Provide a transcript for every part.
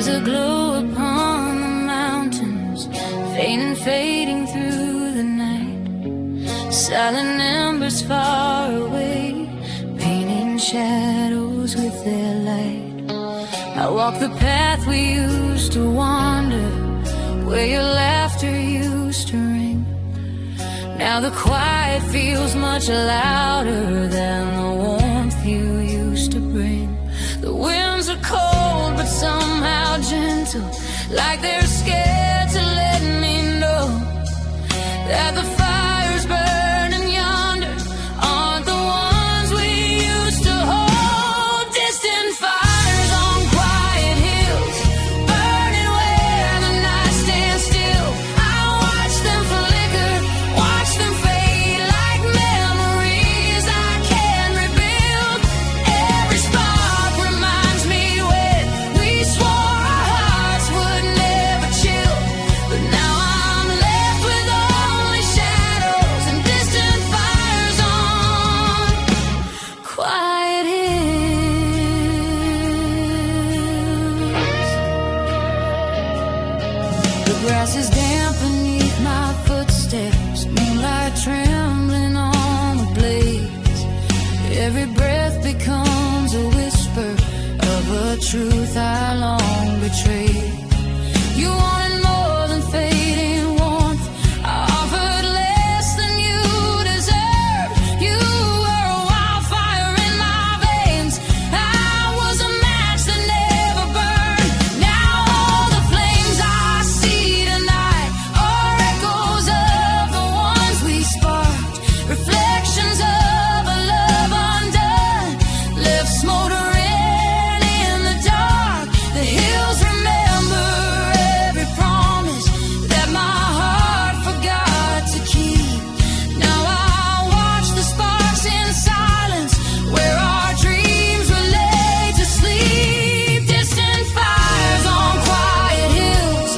There's a glow upon the mountains, faint and fading through the night. Silent embers far away, painting shadows with their light. I walk the path we used to wander, where your laughter used to ring. Now the quiet feels much louder than the warmth you used to bring. The winds are cold but somehow gentle, like they're scared to let me know that the fires burning yonder aren't the ones we used to hold. Distant fires on quiet hills, burning where the night stands still. I watch them flicker, watch them fade like memories I can't rebuild. Every spark reminds me when we swore our hearts would never chill. But now I'm left with only shadows and distant fires on quiet hills. The grass is damp beneath my footsteps, moonlight trembling on the blades. Every breath becomes a whisper of a truth I long betrayed. You wanted more than fading warmth, I offered less than you deserved. You were a wildfire in my veins, I was a match that never burned. Now all the flames I see tonight are echoes of the ones we sparked, reflections of a love undone, left smoldering in the dark. The hills remember every promise that my heart forgot to keep. Now I watch the sparks in silence, where our dreams were laid to sleep. Distant fires on quiet hills,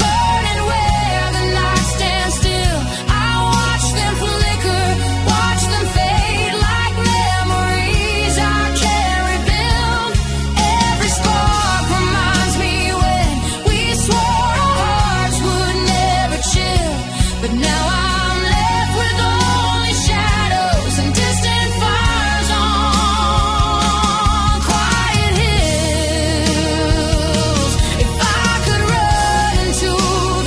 burning where the night stands still. I watch them flicker, watch them fade like memories I can't rebuild. Every spark reminds me when we swore our hearts would never chill. But now I'm left with only shadows and distant fires on quiet hills. If I could run into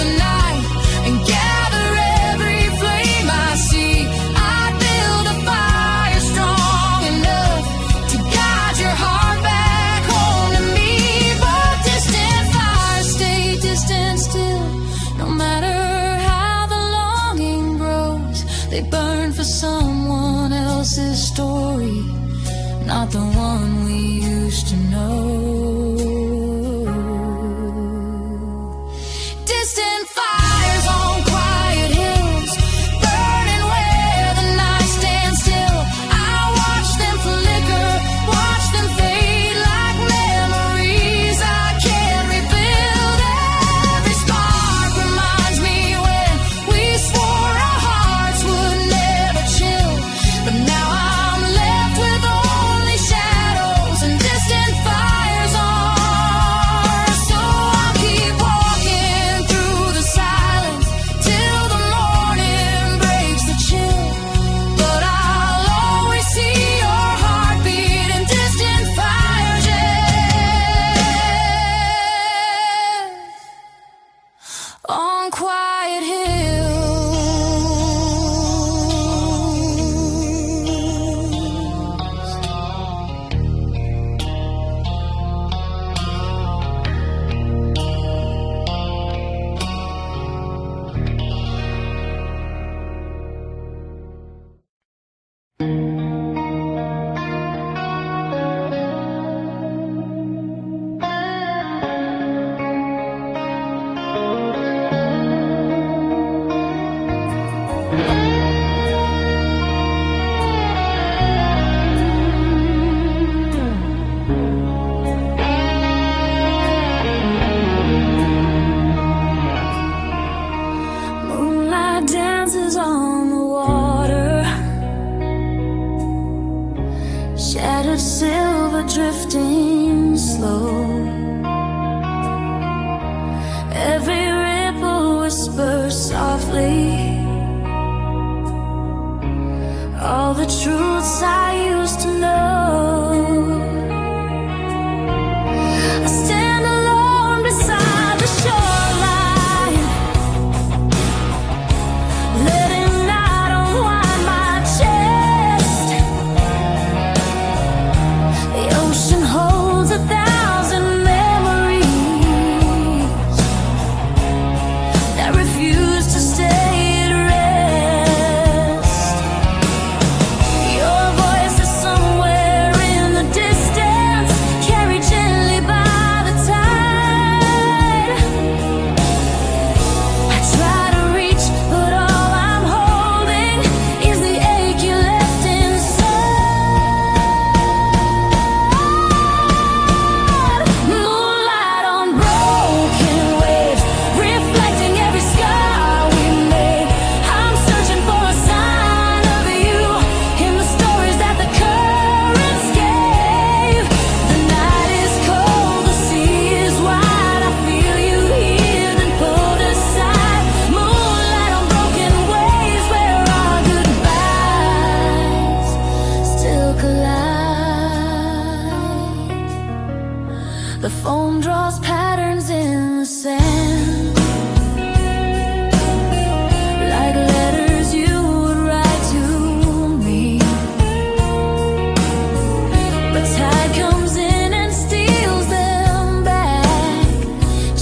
the night and gather every flame I see, I'd build a fire strong enough to guide your heart back home to me. But distant fires stay distant still, no matter how the longing grows. They burn for someone else's story, not the one we used to know. Distant fires on quiet hills, burning where the night stands still. I watch them flicker, watch them fade like memories I can't rebuild. Every spark reminds me when we swore our hearts would never chill. But now I'm left with only shadows and distant fires on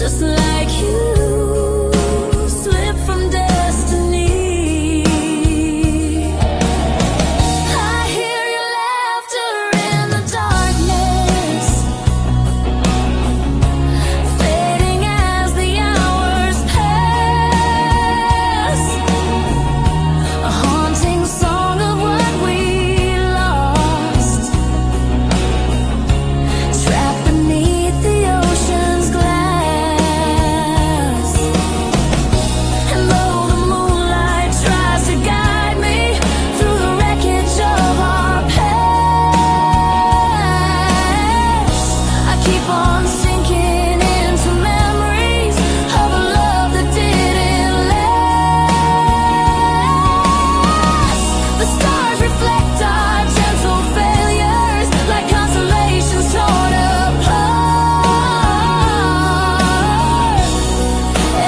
just like you, slip from destiny. I hear your laughter in the darkness, fading as the hours pass, a haunting song of what we lost, trapped beneath the ocean's glass. And though the moonlight tries to guide me through the wreckage of our past, I keep on sinking into memories of a love that didn't last. The stars reflect our gentle failures like constellations torn apart.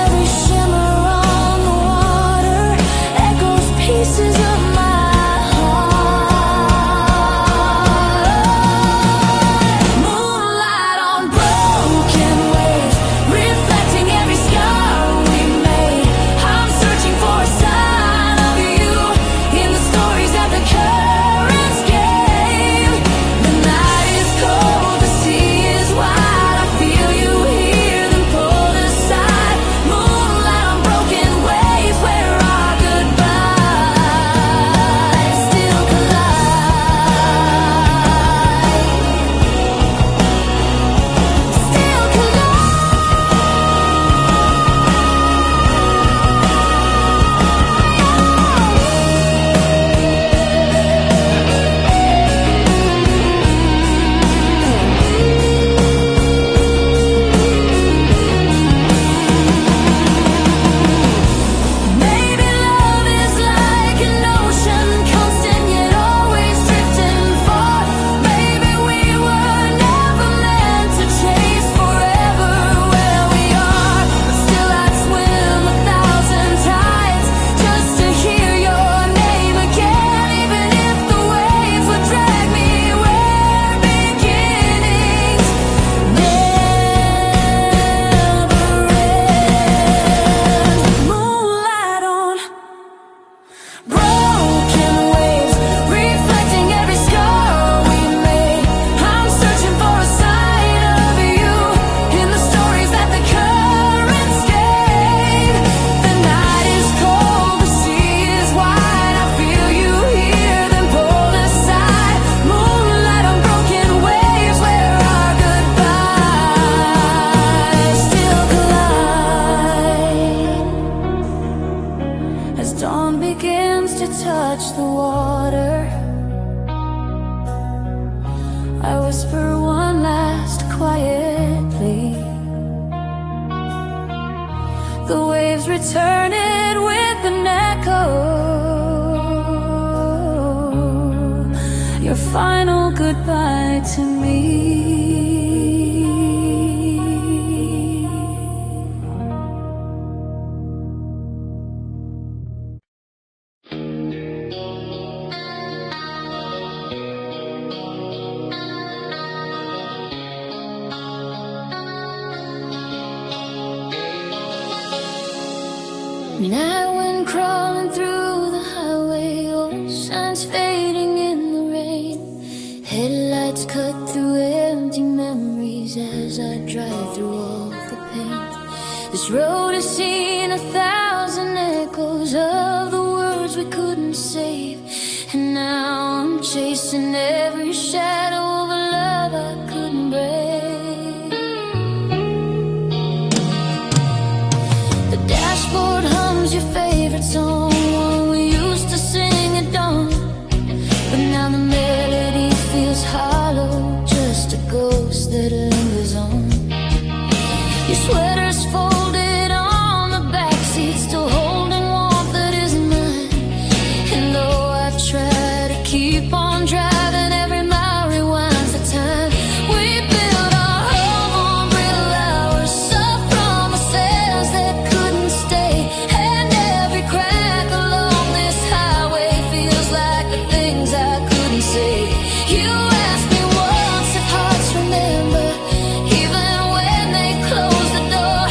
Every shimmer on the water echoes pieces of my heart. Moonlight on broken waves, reflecting every scar we made. I'm searching for a sign of you in the stories that the currents gave. The night is cold, the sea is wide. I feel you here, then pulled aside. Moonlight on broken waves where our goodbyes still Maybe love is like an ocean, constant yet always drifting far. Maybe we were never meant to chase forever where we are. But still I'd swim 1,000 tides just to hear your name again, even if the waves would drag me where beginnings never end. Moonlight on broken waves, reflecting every scar we made. I'm searching for a sign of you in the stories that the currents gave. The night is cold, the sea is wide. I feel you here, then pulled aside. Moonlight on broken waves where our goodbyes still collide. As dawn begins to touch the water, I whisper one last quiet plea. The waves return it with an echo, your final goodbye to me. Night wind crawling through the highway, oceans fading in the rain. Headlights cut through empty memories as I drive through all the pain. This road has seen 1,000 echoes of the words we couldn't save, and now I'm chasing every shadow of a love I couldn't break. The dashboard hums your favorite song, one we used to sing at dawn, but now the melody feels hollow, just a ghost that lingers on. Your sweater's folded on the backseat, still holding warmth that isn't mine. And though I try to keep on driving, every mile rewinds the time. We built our home on brittle hours, soft promises that couldn't stay. And every crack along this highway feels like the things I couldn't say. You asked me once if hearts remember, even when they close the door.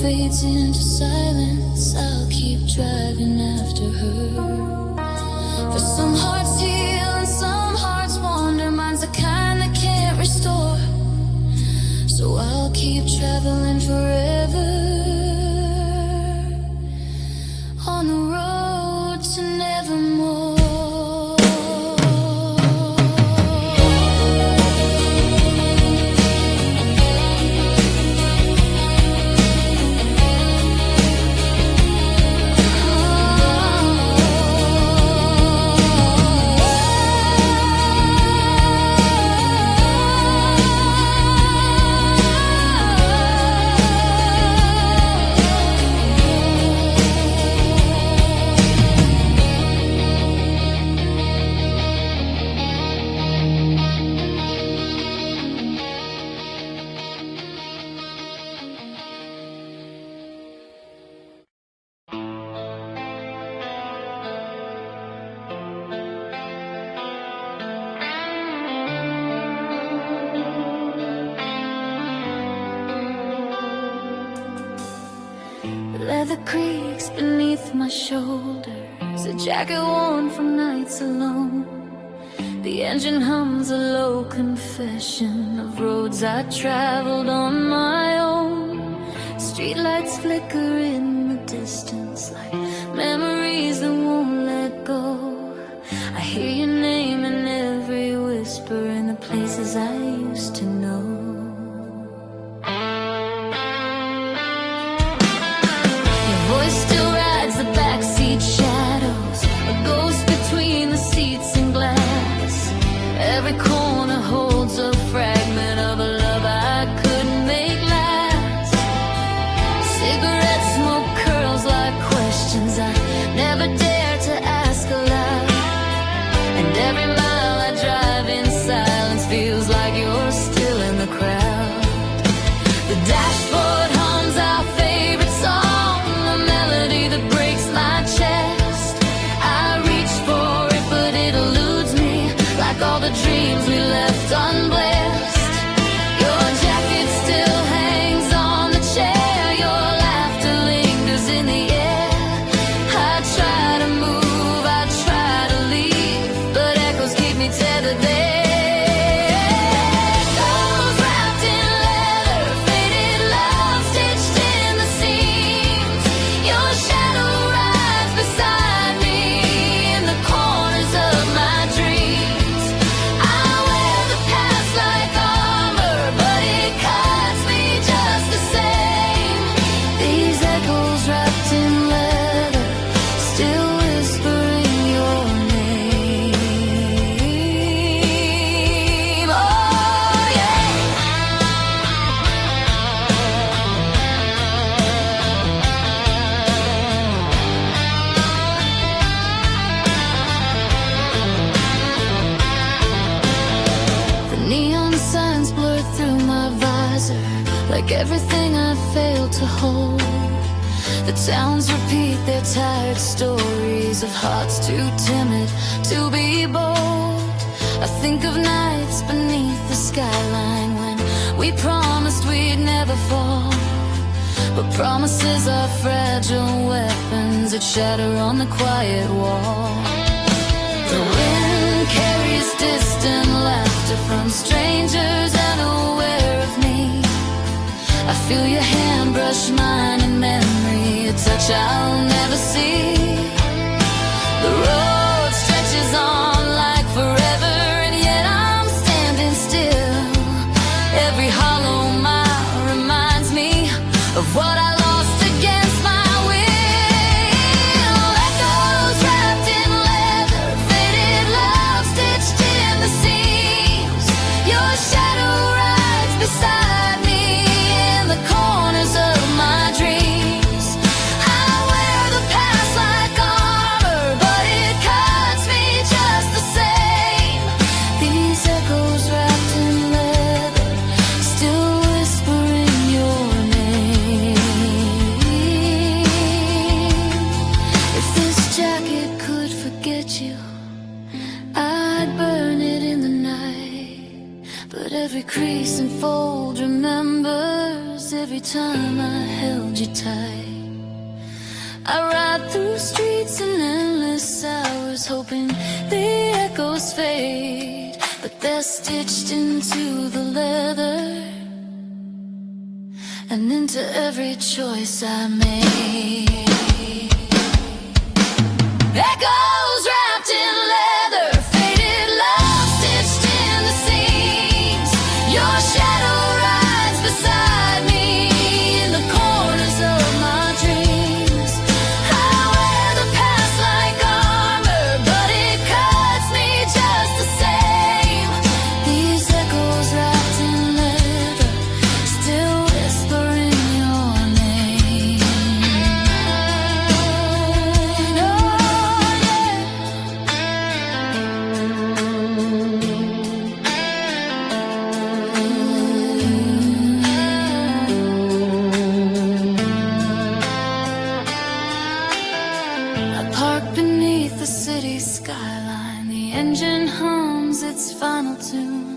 fades into silence, I'll keep driving after her. For some hearts heal and some hearts wander, mine's the kind that can't restore. So I'll keep traveling forever on the road to nevermore. Leather creaks beneath my shoulders, a jacket worn from nights alone. The engine hums a low confession of roads I traveled on my own. Streetlights flicker in the distance like memories that won't let go. I hear your name in every whisper in the places I used to know. Voice still rides the backseat shadows, a ghost between the seats and glass. Every corner holds a fragment of a love I couldn't make last. Cigarette smoke curls like questions I never dared to ask aloud. And every mile I drive in silence feels like you're still in the crowd. The dashboard hums our favorite song, that breaks my chest. I reach for it, but it eludes me, like all the dreams we left unblessed. Your jacket still hangs on the chair, your laughter lingers in the air. I try to move, I try to leave, but echoes keep me tethered there. Shadow rides beside me in the corners of my dreams. like everything I failed to hold. The towns repeat their tired stories of hearts too timid to be bold. I think of nights beneath the skyline when we promised we'd never fall. But promises are fragile weapons that shatter on the quiet wall. The wind carries distant laughter from strangers unaware of me. I feel your hand brush mine in memory, a touch I'll never see. The road stretches on like forever, and yet I'm standing still. Every hollow mile reminds me of what I lost against my will. Echoes wrapped in leather, faded love stitched in the seams. Your shadow rides beside me in the corners of my dreams. I wear the past like armor, but it cuts me just the same. These echoes wrapped in leather still whispering your name. If this jacket could forget you, I'd burn it in the night. But every crease and fold remembers every time I held you tight. I ride through streets in endless hours, hoping the echoes fade, but they're stitched into the leather and into every choice I made. Echoes wrapped in leather, faded love stitched in the seams. Your shadow rides beside me in the corners of my dreams. I wear the past like armor, but it cuts me just the same. These echoes wrapped in leather still whispering your name. I park beneath the city skyline. The engine hums its final tune.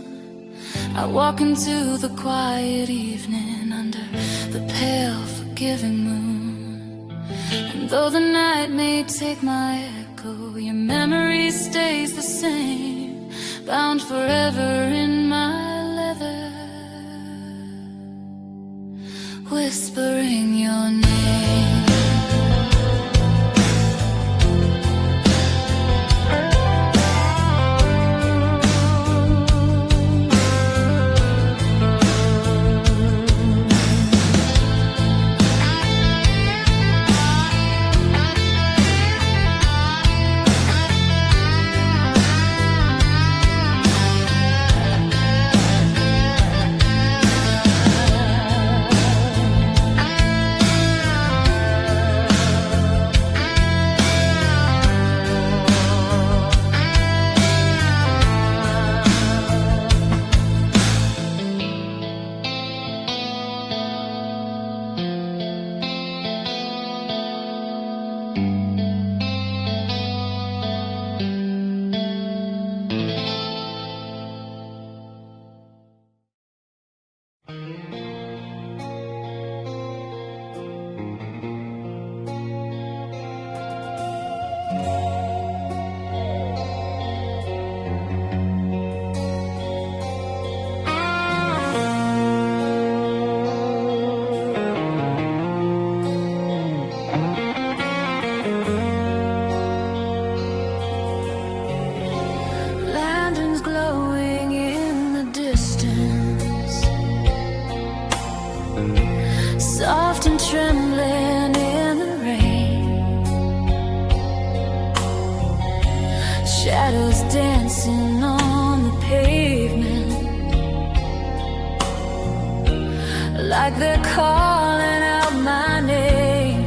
I walk into the quiet evening under the pale, forgiving moon. And though the night may take my echo, your memory stays the same, bound forever in my leather, whispering your name. Soft and trembling in the rain, shadows dancing on the pavement, like they're calling out my name.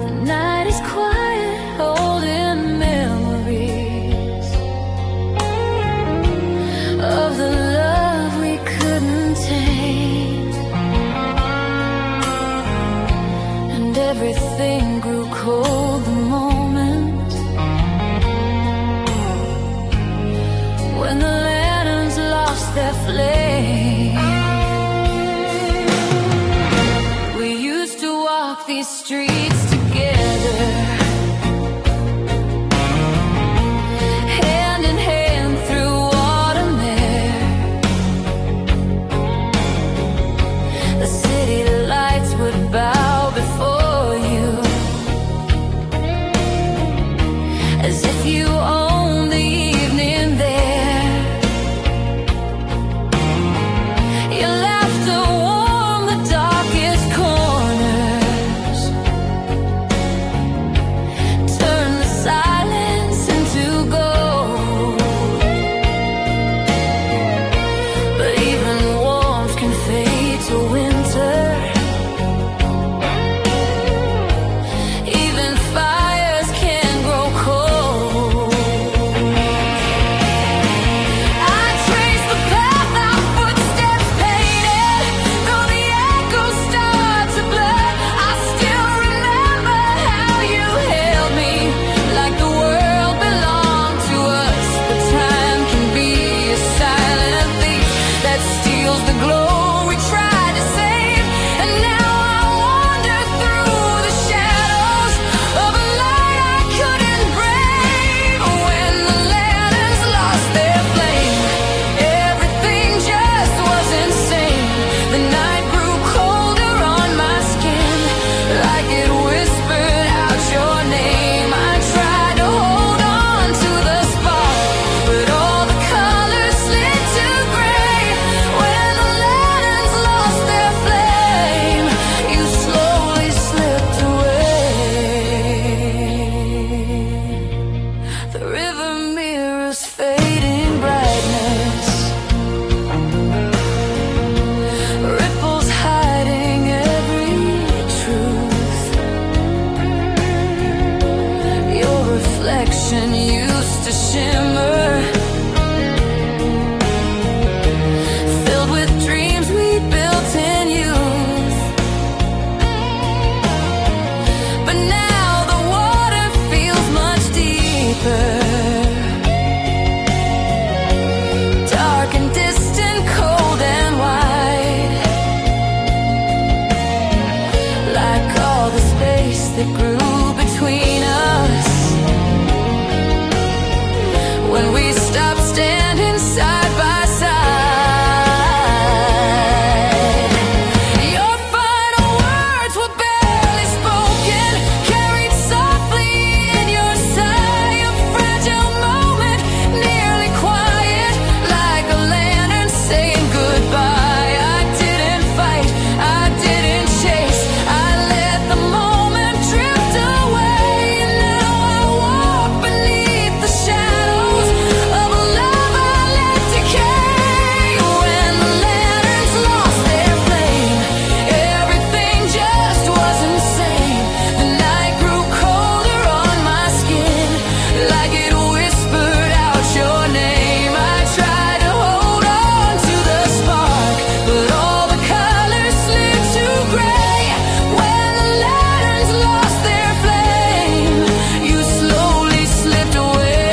The night is quiet, holding memories of the love we as if you own the evening there. Your laughter warmed the darkest corners, turned the silence into gold. But even warmth can fade to winter. Even fires can grow cold. I trace the path our footsteps painted, though the echoes start to blur. I still remember how you held me, like the world belonged to us. But time can be a silent thief that steals the glow we tried to save. And now I wander through the shadows of a light I couldn't brave. When the lanterns lost their flame, everything just was insane. The night grew colder on my skin, like it whispered out your name. I tried to hold on to the spark, but all the colors slid to gray. When the lanterns lost their flame, you slowly slipped away. The river mirrors fading brightness, ripples hiding every truth. Your reflection used to shimmer, filled with dreams we built in youth. But now the water feels much deeper, dark and distant, cold and wide, like all the space that grew between us when we stopped standing side by side. Your final words were barely spoken, carried softly in your sigh. A fragile moment, nearly quiet, like a lantern saying goodbye. I didn't fight, I didn't chase, I let the moment drift away. And now I walk beneath the shadows of a love I let decay. When the lanterns lost their flame, everything just was insane. The night grew colder on my skin, like it whispered out your name. I tried to hold on to the spark, but all the colors slid to gray. When the lanterns lost their flame, you slowly slipped away.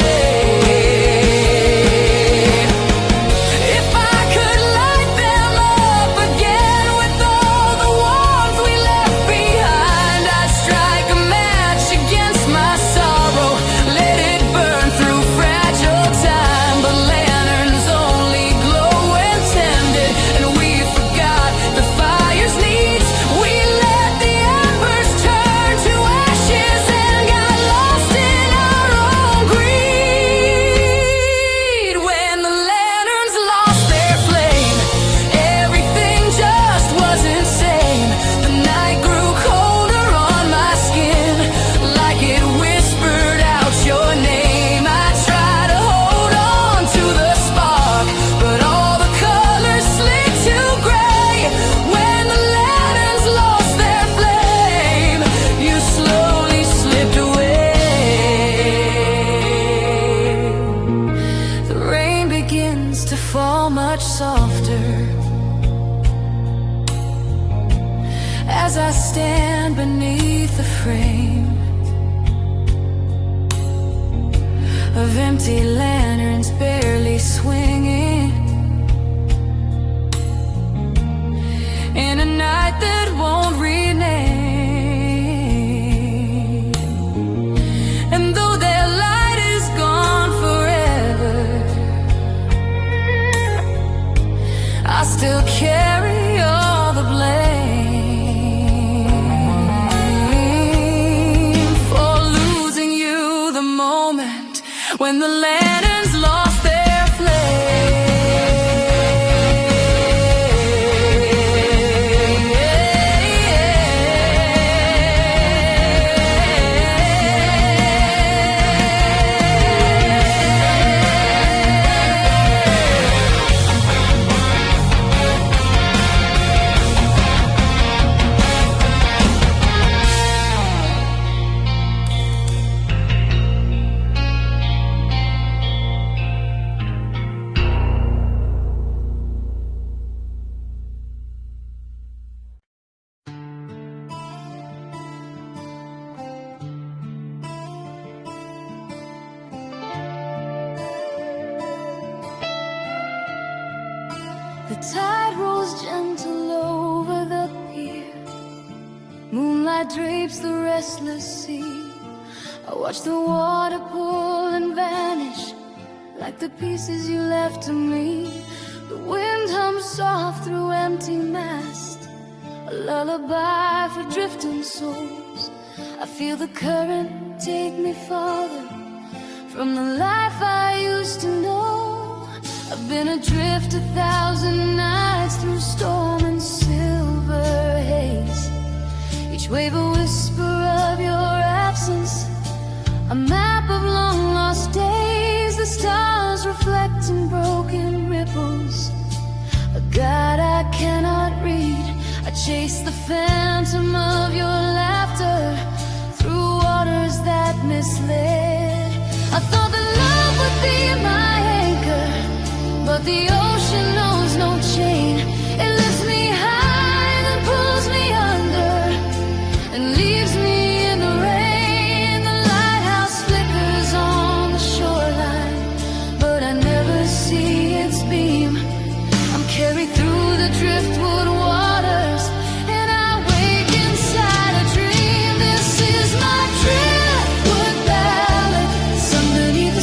If I could light them up again with all the warmth we left behind, I'd strike a match against my sorrow, let it burn through fragile time. But lanterns only glow when tended, and we forgot the fire's needs. We let the embers turn to ashes and got lost in our own greed. When the lanterns lost their flame, everything just was insane. The night grew colder on my skin, like it whispered out your name. I tried to hold on to the spark, but all the colors slid to gray. When the lanterns lost their flame, you slowly slipped away. The rain begins to fall much softer as I stand beneath the frame of empty lanterns barely swinging in a night that won't rename. And though their light is gone forever, I still carry all the blame for losing you the most. moment when the lanterns lost their flame. The tide rolls gentle over the pier. Moonlight drapes the restless sea. I watch the water pull and vanish like the pieces you left to me. The wind hums soft through empty mast, a lullaby for drifting souls. I feel the current take me farther from the life I used to know. I've been adrift 1,000 nights through storm and silver haze. Each wave a whisper of your absence, a map of long lost days. The stars reflect in broken ripples, a God I cannot read. I chase the phantom of your laughter through waters that misled. I thought that love would be my anchor, but the ocean knows no chain. It lifts me high, then pulls me under, and leaves me in the rain. The lighthouse flickers on the shoreline, but I never see its beam. I'm carried through the driftwood waters, and I wake inside a dream. This is my driftwood ballad, underneath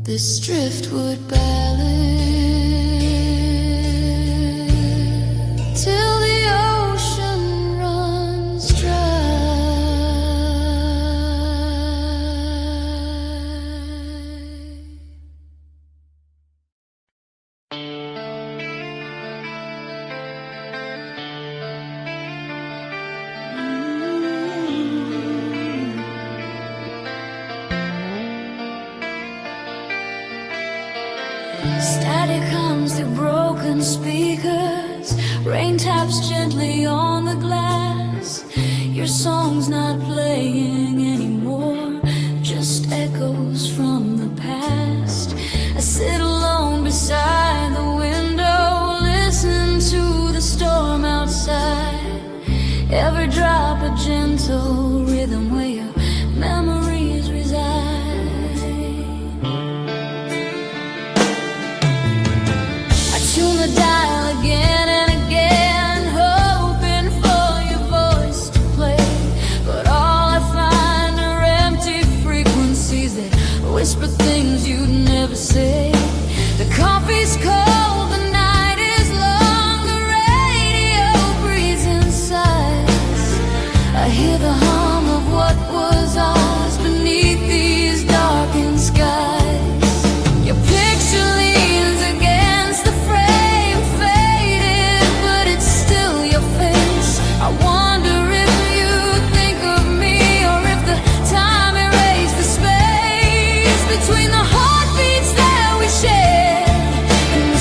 this driftwood ballad till the ocean runs dry. Static hums through broken speakers, rain taps gently on the glass. Your song's not playing anymore, just echoes from the past. I sit alone beside the window, listen to the storm outside. Every drop a gentle rhythm where your memories reside. Tune the dial again and again, hoping for your voice to play. But all I find are empty frequencies that whisper things you'd never say. The coffee's cold, the night is long, the radio breathes inside us. I hear the hum of what was ours beneath these darkened skies. Your picture leans against the I wonder if you think of me, or if the time erased the space between the heartbeats that we share and the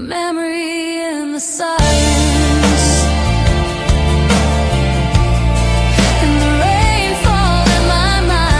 memory in the silence, and the rain fall in my mind.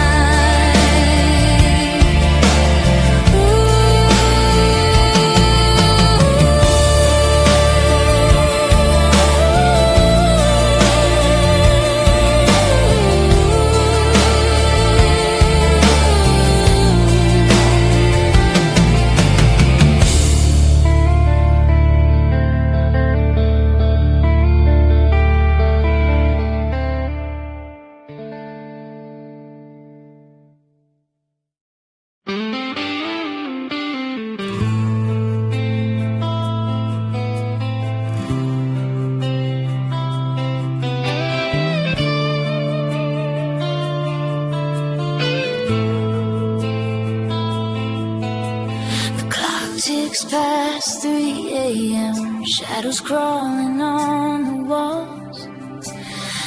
Ticks past 3 a.m. Shadows crawling on the walls.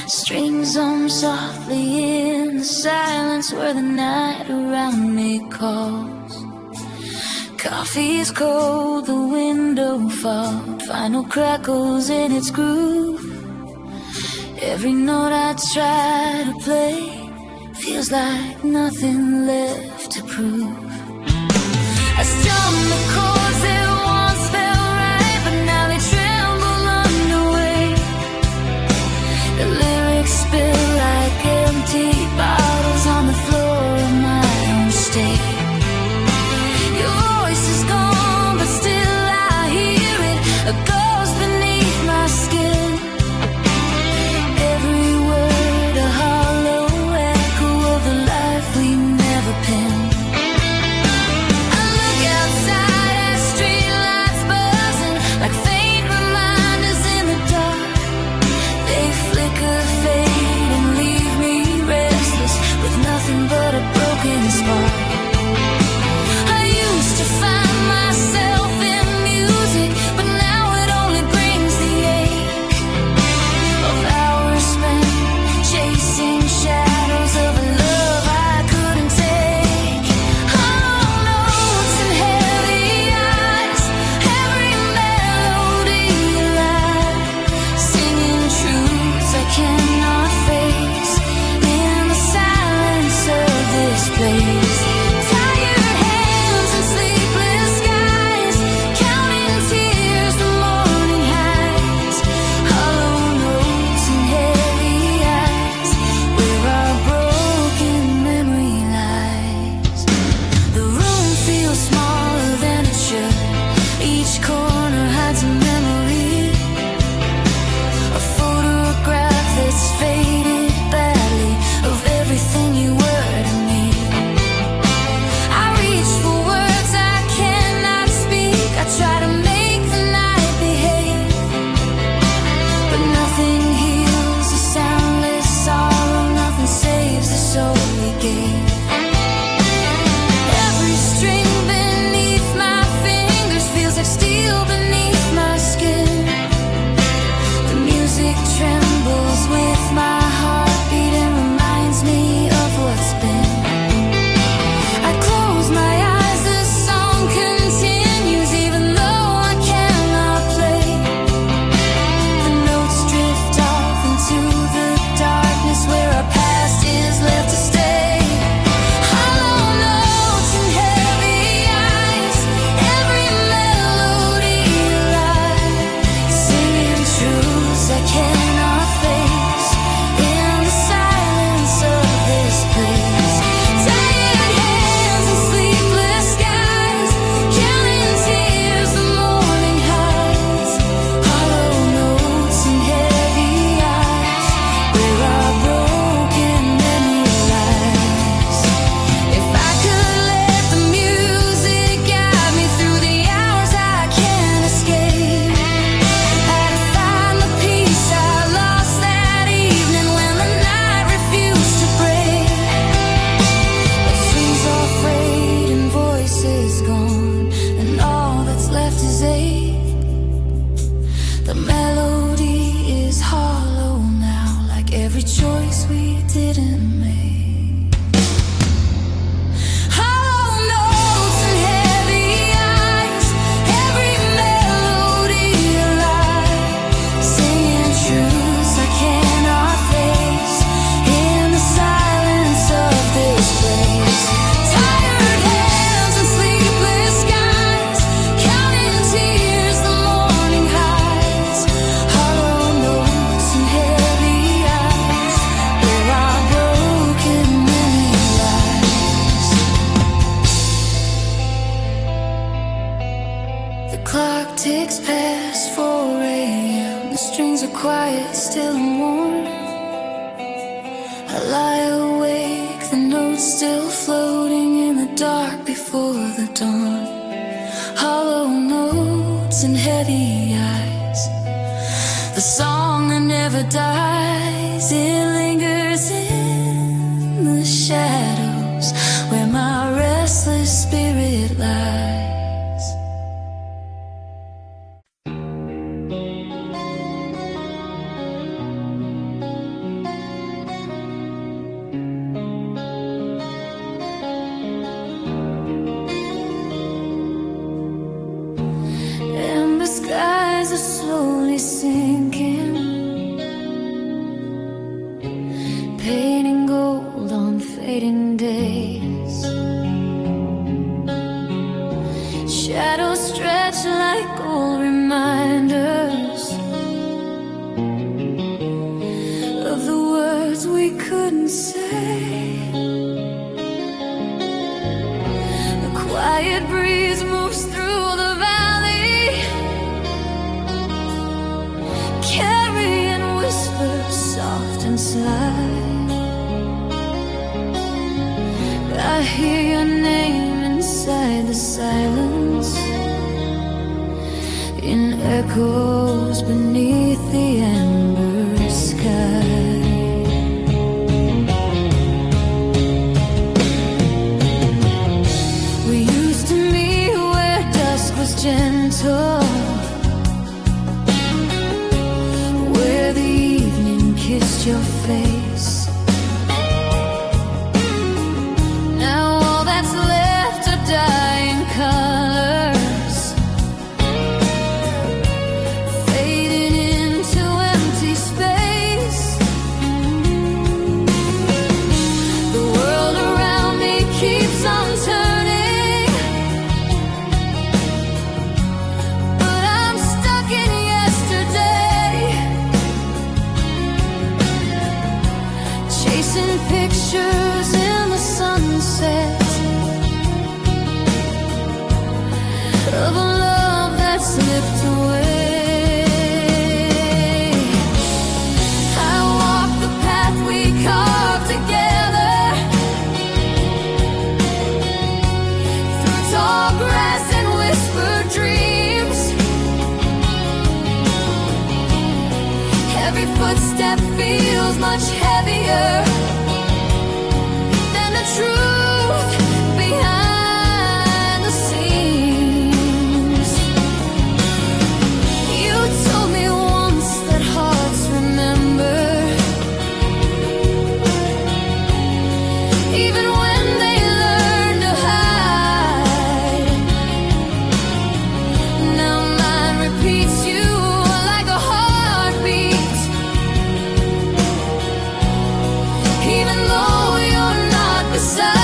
Strings hum softly in the silence where the night around me calls. Coffee is cold, the window fogged, final crackles in its groove. Every note I try to play feels like nothing left to prove. I strum the chords that once felt right, but now they tremble under weight. The lyrics spill like empty bottles on the floor of my own state. Your voice is gone, but still I hear it, a ghost beneath my skin. Every word a hollow echo of the life we never penned. But a broken spark. I used to find myself in music, but now it only brings the ache of hours spent chasing shadows of a love I couldn't take. Hollow notes and heavy eyes, every melody alive, singing truths I cannot face in the silence of this place. I lie awake, the notes still floating in the dark before the dawn. Hollow notes and heavy eyes, the song that never dies. It lingers in the shadows where my restless spirit lies. Skies are slowly sinking, painting gold on fading days. Shadows stretch like old reminders of the words we couldn't say. The quiet breeze moves through the valley, carrying whispers soft and sly. I hear your name inside the silence, in echoes beneath the amber sky. We used to meet where dusk was gentle, kissed your face. Now all that's left are dying colors, fading into empty space. The world around me keeps on turning, but I'm stuck in yesterday, chasing pictures in the sunset of a love that slipped away. I walk the path we carved together, through tall grass and whispered dreams. Every footstep feels much heavier than the truth behind the scenes. You told me once that hearts remember, even when they learn to hide. Now mine repeats you like a heartbeat, even though you're not beside.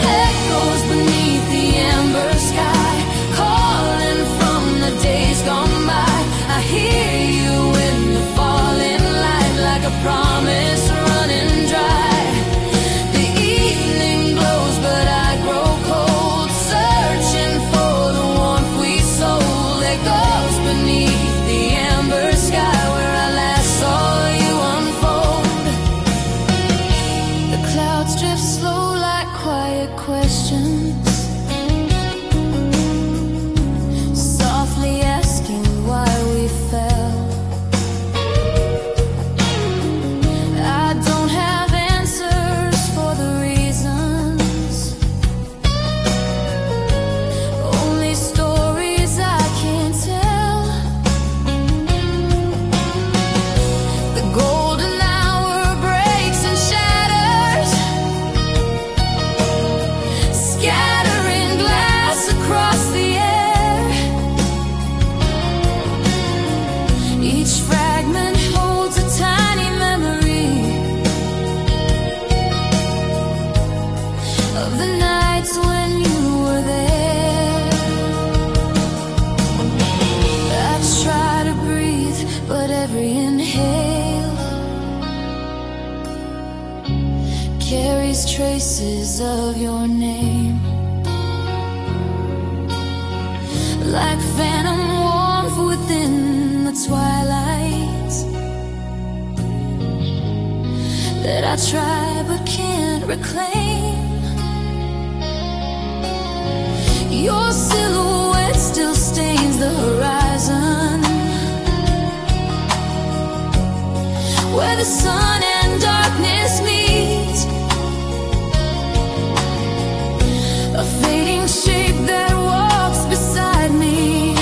Echoes beneath the amber sky, calling from the days gone by. I hear you in the falling light, like a promise running dry. The evening glows, but I grow cold, searching for the warmth we sold. Echoes beneath the amber sky, where I last saw you unfold. The clouds drift slow like quiet questions, softly asking why we fell. I don't have answers for the reasons, only stories I can't tell. The golden hour breaks and shatters, scattering glass across the air. Each fragment holds a tiny memory of the nights when you were there. I try to breathe, but every inhale carries traces of your name, like phantom warmth within the twilight. try but can't reclaim. Your silhouette still stains the horizon, where the sun and darkness meet. A fading shape that walks beside me.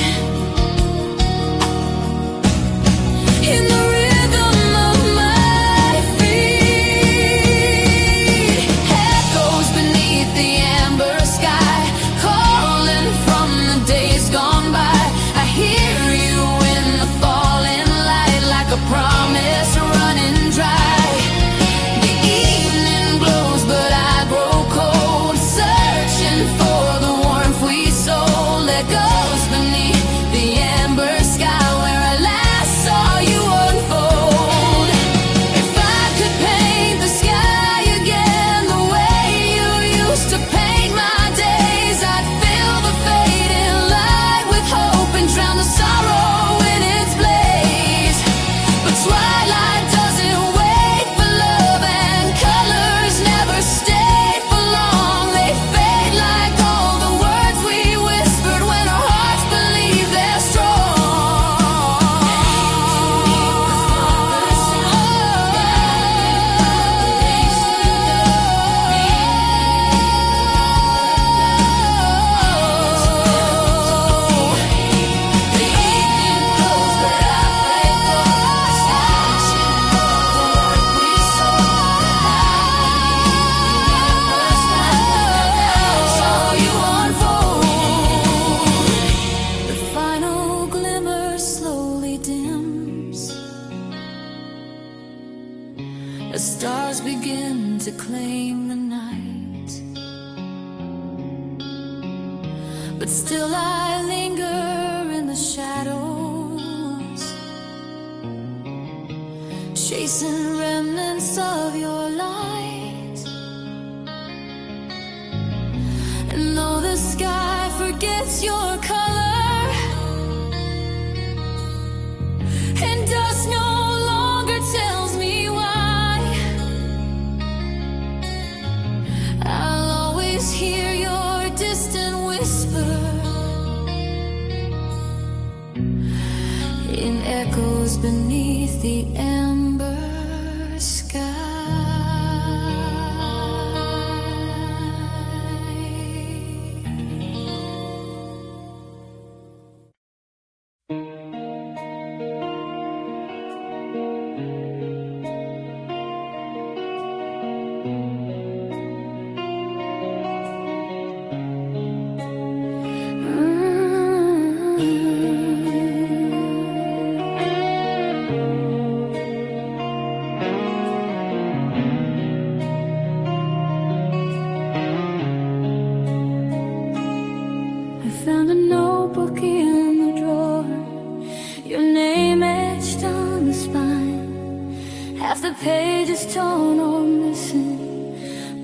In the rhythm of my feet, echoes beneath the amber sky, calling from the days gone by. I hear you in the falling light, like a promise running dry. The evening glows, but I grow cold, searching for the warmth we sold. Echoes beneath the amber sky, where I last saw you unfold. If I could paint the sky again the way you used to paint my days, I'd fill the fading light with hope and drown the sorrow in its blaze. But twilight doesn't wait for love, and colors never stay for long. They fade like all the words we whispered when our hearts believe they're The final glimmer slowly dims. The stars begin to claim the night, but still I linger in the shadows, chasing remnants of your light. And though the sky forgets your color, and dust no longer tells me why, I'll always hear your distant whisper in echoes beneath the amber sky. I found a notebook in the drawer, your name etched on the spine. Half the page is torn or missing,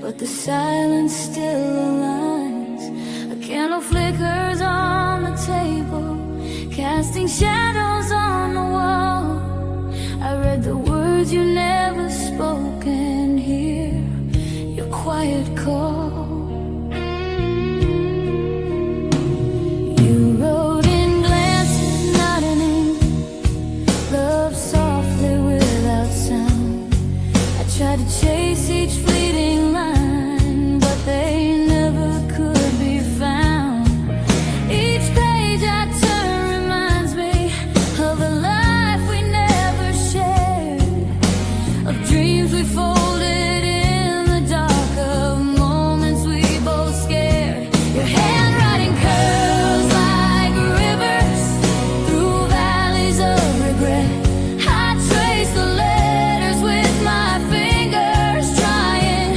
but the silence still aligns. A candle flickers on the table, casting shadows on the wall. I read the words you never spoke and hear your quiet call. You wrote in glances, not in ink, love softly without sound. I tried to chase each fleeting line, but they never could be found. Each page I turn reminds me of a life we never shared, of dreams we folded in the dark, of moments we both scared. Your handwriting curls like rivers through valleys of regret. I trace the letters with my fingers, trying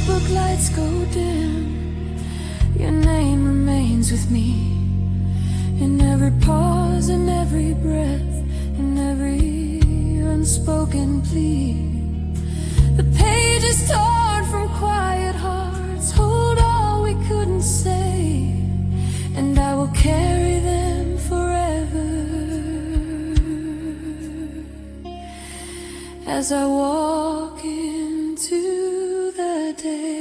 notebook lights go dim, your name remains with me. In every pause, in every breath, in every unspoken plea. The page is torn from quiet hearts, hold all we couldn't say, and I will carry them forever as I walk into the day.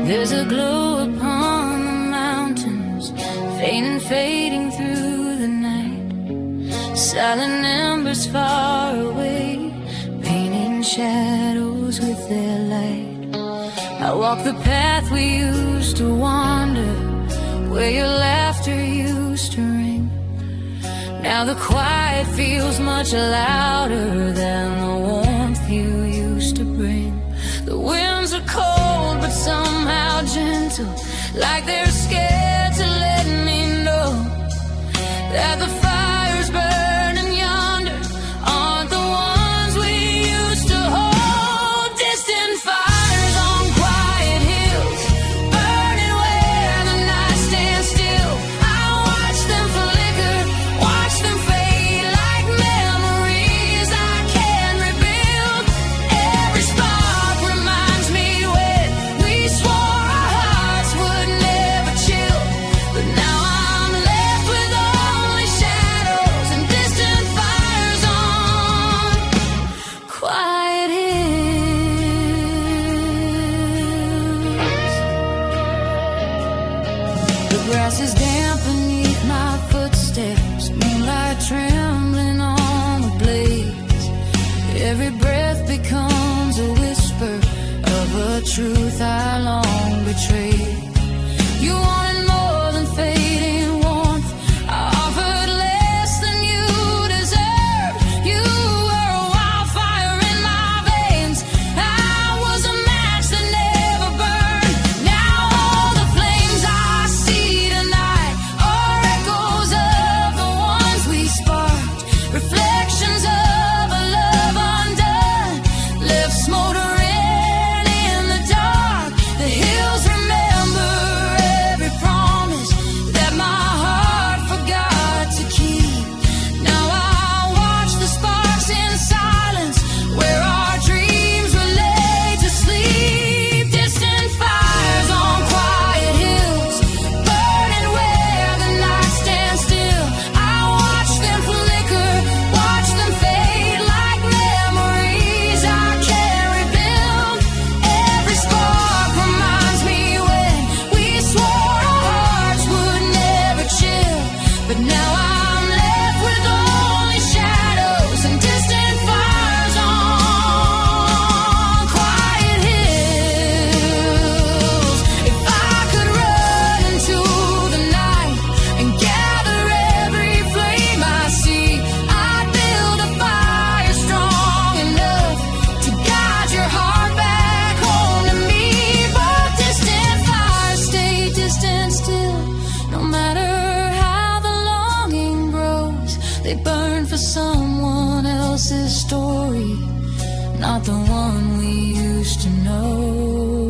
There's a glow upon the mountains, faint and fading through the night. Silent embers far away, painting shadows with their light. I walk the path we used to wander, where your laughter used to ring. Now the quiet feels much louder than the warmth you used to bring. The winds are cold but somehow gentle, like they're scared to let me know that the fires burning yonder aren't the ones we used to hold. Distant fires on quiet hills, burning where the night stands still. I watch them flicker, watch them fade like memories I can rebuild. Every spark reminds me when we swore our hearts would never chill. But now I'm left with only shadows and distant fires on quiet hills. The grass is damp beneath my footsteps, moonlight trembling on the blades. Every breath becomes a whisper of a truth I long betrayed. You wanted more than fading warmth, I offered less than you deserved. You were a wildfire in my veins, I was a match that never burned. Now all the flames I see tonight are echoes of the ones we sparked, reflections of a love undone, left smoldering in the dark. The hills remember every promise that my heart forgot to keep. Now I watch the sparks in silence, where our dreams were laid to sleep. Distant fires on quiet hills, burning where the night stands still. I watch them flicker, watch them fade like memories I can't rebuild. Every spark reminds me when we swore our hearts would never chill. But now I'm left with only shadows and distant fires on quiet hills. If I could run into the night and gather every flame I see, I'd build a fire strong enough to guide your heart back home to me. But distant fires stay distant still, no matter how the longing grows. They burn for someone else's story, not the one we used to know.